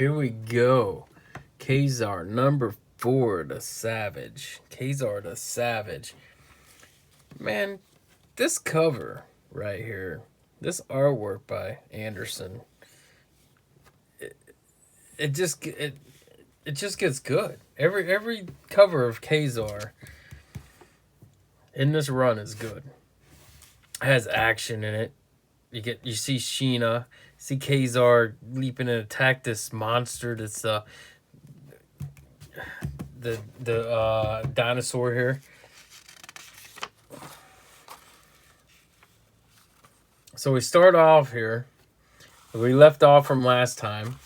Here we go. Kazar, number 4, the Savage. Kazar the Savage. Man, this cover right here, this artwork by Anderson, it, it just gets good. Every cover of Kazar in this run is good. It has action in it. You see Sheena, see Kazar leaping and attack this monster that's the dinosaur here. So we start off here. We left off from last time.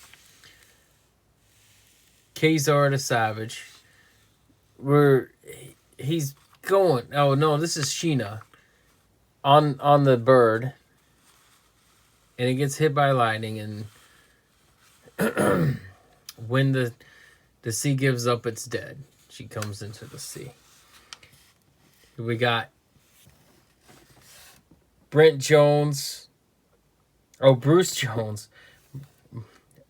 Kazar the Savage. He's going. Oh no, this is Sheena on the bird, and it gets hit by lightning. And when the sea gives up its dead, she comes into the sea. We got Brent Jones. Oh, Bruce Jones.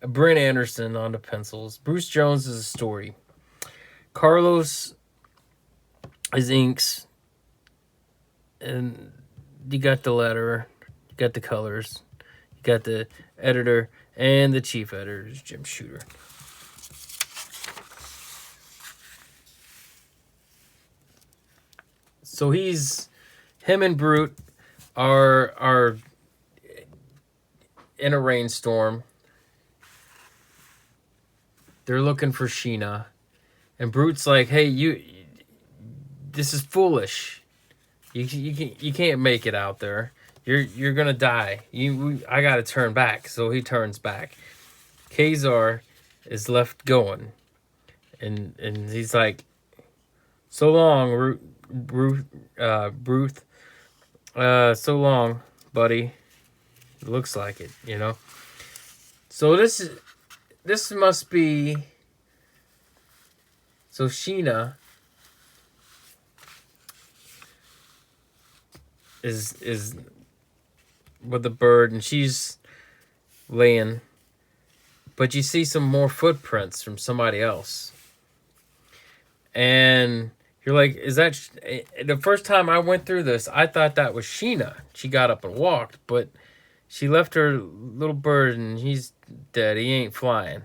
Brent Anderson on the pencils. Bruce Jones is a story. Carlos is inks. And you got the letter. You got the colors. You got the editor. And the chief editor is Jim Shooter. So him and Brute are in a rainstorm. They're looking for Sheena, and Brute's like, "Hey, this is foolish. You can't make it out there. You're gonna die. I gotta turn back." So he turns back. Kazar is left going, and he's like, "So long, Brute. So long, buddy." It looks like it, you know. So this must be. So Sheena is with the bird, and she's laying, but you see some more footprints from somebody else, and you're like, is that the first time I went through this, I thought that was Sheena. She got up and walked, but she left her little bird, and he's dead. He ain't flying.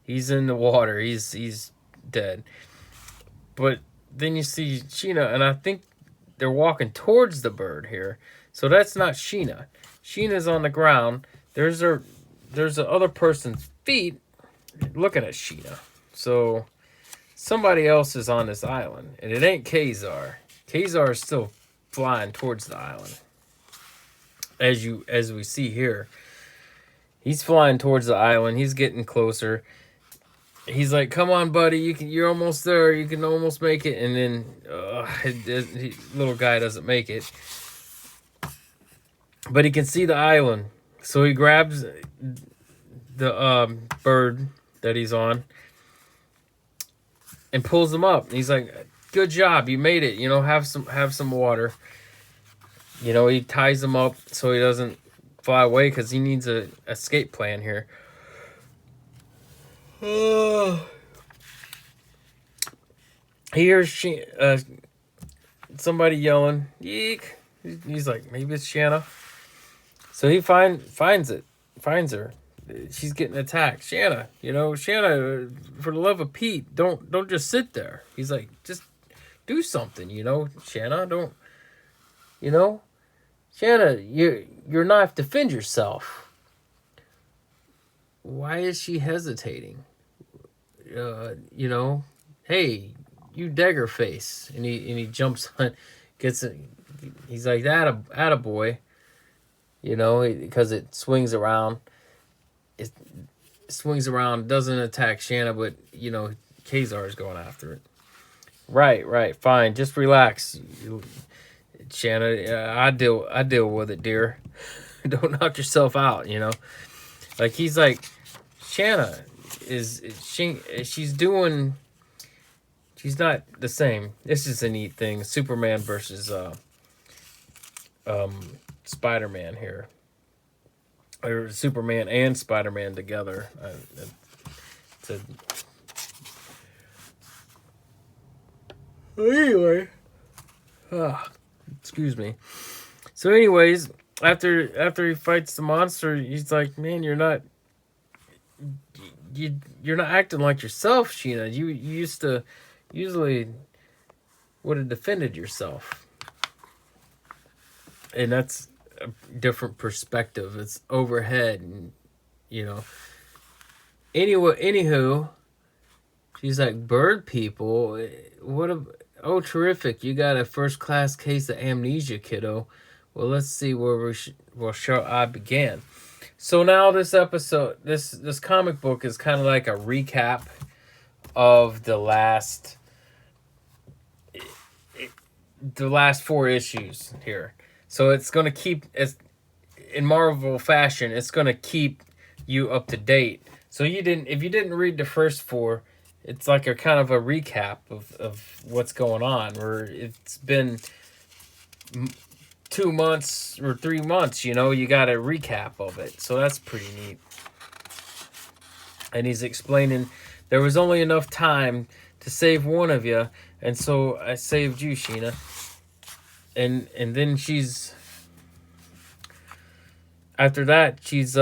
He's in the water. He's dead. But then you see Sheena, and I think they're walking towards the bird here. So that's not Sheena. Sheena's on the ground. There's the other person's feet looking at Sheena. So somebody else is on this island, and it ain't Kazar. Kazar is still flying towards the island. As we see here, he's flying towards the island. He's getting closer. He's like, "Come on, buddy, you're almost there. You can almost make it." And then little guy doesn't make it, but he can see the island. So he grabs the bird that he's on and pulls him up. And he's like, "Good job, you made it. You know, have some water." You know, he ties him up so he doesn't fly away because he needs a escape plan here. He hears somebody yelling, "Eek!" He's like, maybe it's Shanna. So he finds her. She's getting attacked. Shanna, Shanna, for the love of Pete, don't just sit there. He's like, just do something, Shanna, don't. Shanna, your knife, defend yourself. Why is she hesitating? Hey, you dagger face. And he jumps on, gets it. He's like, attaboy. Because it swings around. It swings around, doesn't attack Shanna, but, Kazar is going after it. Right, fine. Just relax. Shanna, I deal with it, dear. Don't knock yourself out, Like, he's like, Shanna she's not the same. This is a neat thing. Superman versus Spider-Man here. Or Superman and Spider-Man together. So, anyway, excuse me. So, anyways, after he fights the monster, he's like, "Man, you're not acting like yourself, Sheena. You used to usually would have defended yourself." And that's a different perspective. It's overhead, and you know. Anywho, she's like, "Bird people, what a oh terrific! You got a first class case of amnesia, kiddo. Well, let's see where shall I begin." So now this episode, this comic book is kind of like a recap of the last four issues here. So it's going to keep, as in Marvel fashion, it's going to keep you up to date. So if you didn't read the first four, it's like a kind of a recap of what's going on, where it's been 2 months or 3 months, you got a recap of it. So that's pretty neat. And he's explaining there was only enough time to save one of you, and so I saved you, Sheena. And then after that she's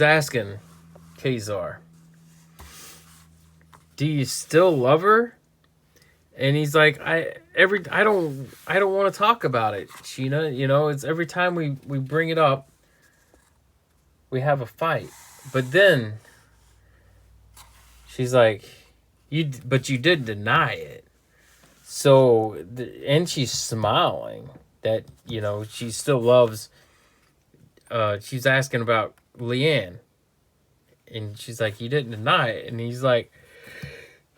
asking Kazar, "Do you still love her?" And he's like, I don't want to talk about it, Sheena. It's every time we bring it up, we have a fight. But then she's like, but you did deny it. So, and she's smiling that, she still loves, she's asking about Leanne. And she's like, you didn't deny it. And he's like,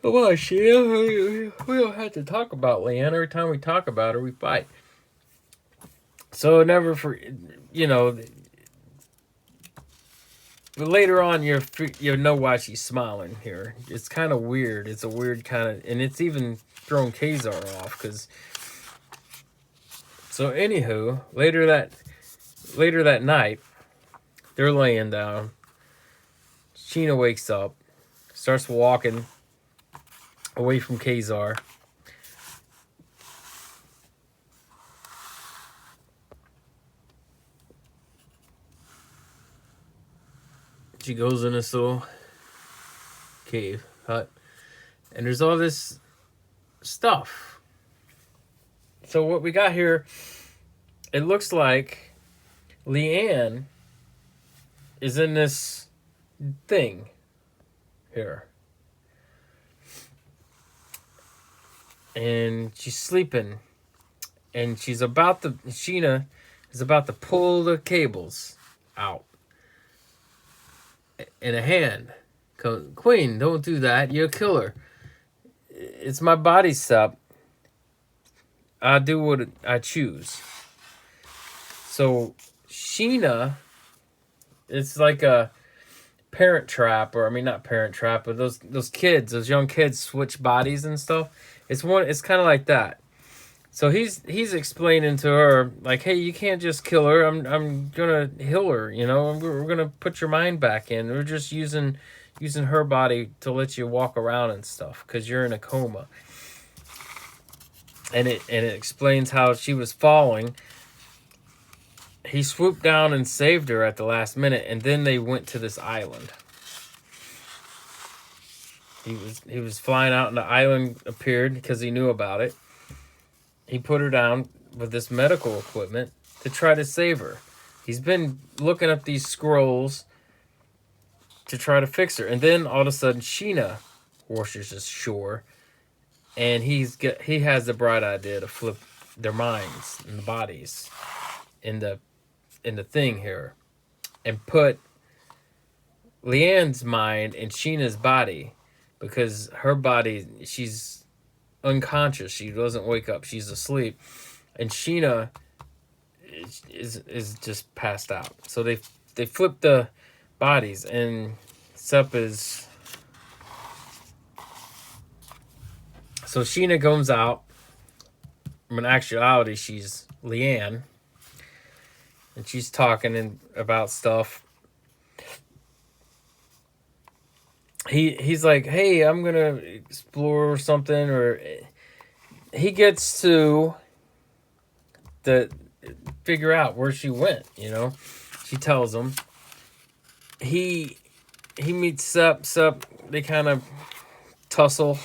come on, Sheena, we don't have to talk about Leanne. Every time we talk about her, we fight. So but later on, you know why she's smiling here. It's kind of weird. It's a weird kind of, and it's even thrown Kazar off because. So anywho, later that night, they're laying down. Sheena wakes up, starts walking away from Kazar. She goes in this little cave hut, and there's all this stuff. So what we got here, it looks like Leanne is in this thing here, and she's sleeping, and Sheena is about to pull the cables out. In a hand. Queen, don't do that. You'll kill her. It's my body step. I do what I choose. So Sheena, it's like a parent trap, or I mean not parent trap, but those young kids switch bodies and stuff. It's kind of like that. So he's explaining to her, like, hey, you can't just kill her. I'm gonna heal her. We're gonna put your mind back in. We're just using her body to let you walk around and stuff because you're in a coma. And it explains how she was falling. He swooped down and saved her at the last minute, and then they went to this island. He was flying out, and the island appeared because he knew about it. He put her down with this medical equipment to try to save her. He's been looking up these scrolls to try to fix her. And then all of a sudden, Sheena washes ashore. And he has the bright idea to flip their minds and the bodies in the thing here. And put Leanne's mind in Sheena's body. Because her body, she's unconscious. She doesn't wake up. She's asleep, and Sheena is just passed out. So they flip the bodies, and Sup is. So Sheena comes out. In actuality, she's Leanne, and she's talking about stuff. he's like, hey, I'm gonna explore something, or he gets to the figure out where she went. She tells him. He he meets Sup. They kind of tussle.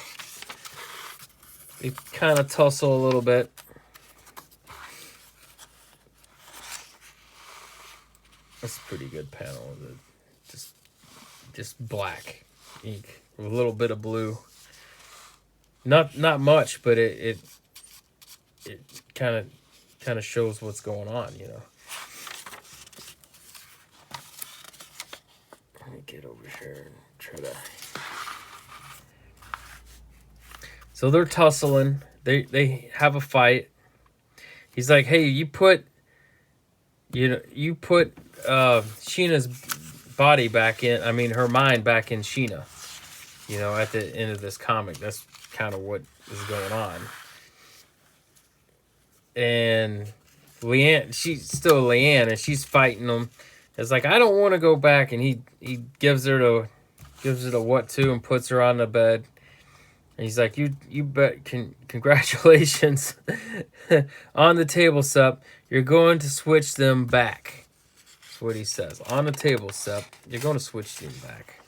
They kind of tussle a little bit. That's a pretty good panel. Just black ink with a little bit of blue. Not much, but it kind of shows what's going on. Let me get over here and try to. So they're tussling. They have a fight. He's like, "Hey, you put Sheena's body back in. I mean, her mind back in Sheena. At the end of this comic, that's kind of what is going on." And Leanne, she's still Leanne, and she's fighting him. It's like, I don't want to go back, and he gives her the what to and puts her on the bed. And he's like, you bet, congratulations on the table, Sup. You're going to switch them back. That's what he says. On the table, Sup. You're going to switch them back.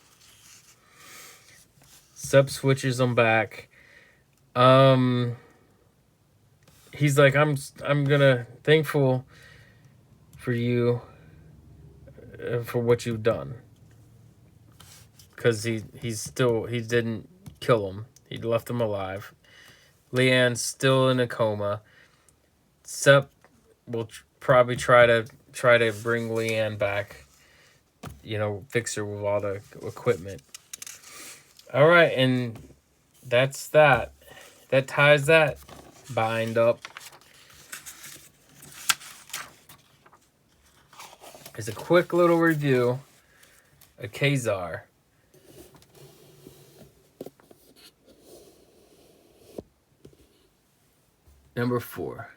Sup switches them back. He's like, I'm gonna thankful for you for what you've done, because he didn't kill him. He left him alive. Leanne's still in a coma. Sup will probably try to bring Leanne back. Fix her with all the equipment. All right, and that's that. That ties that bind up. It's a quick little review of Kazar. Number 4.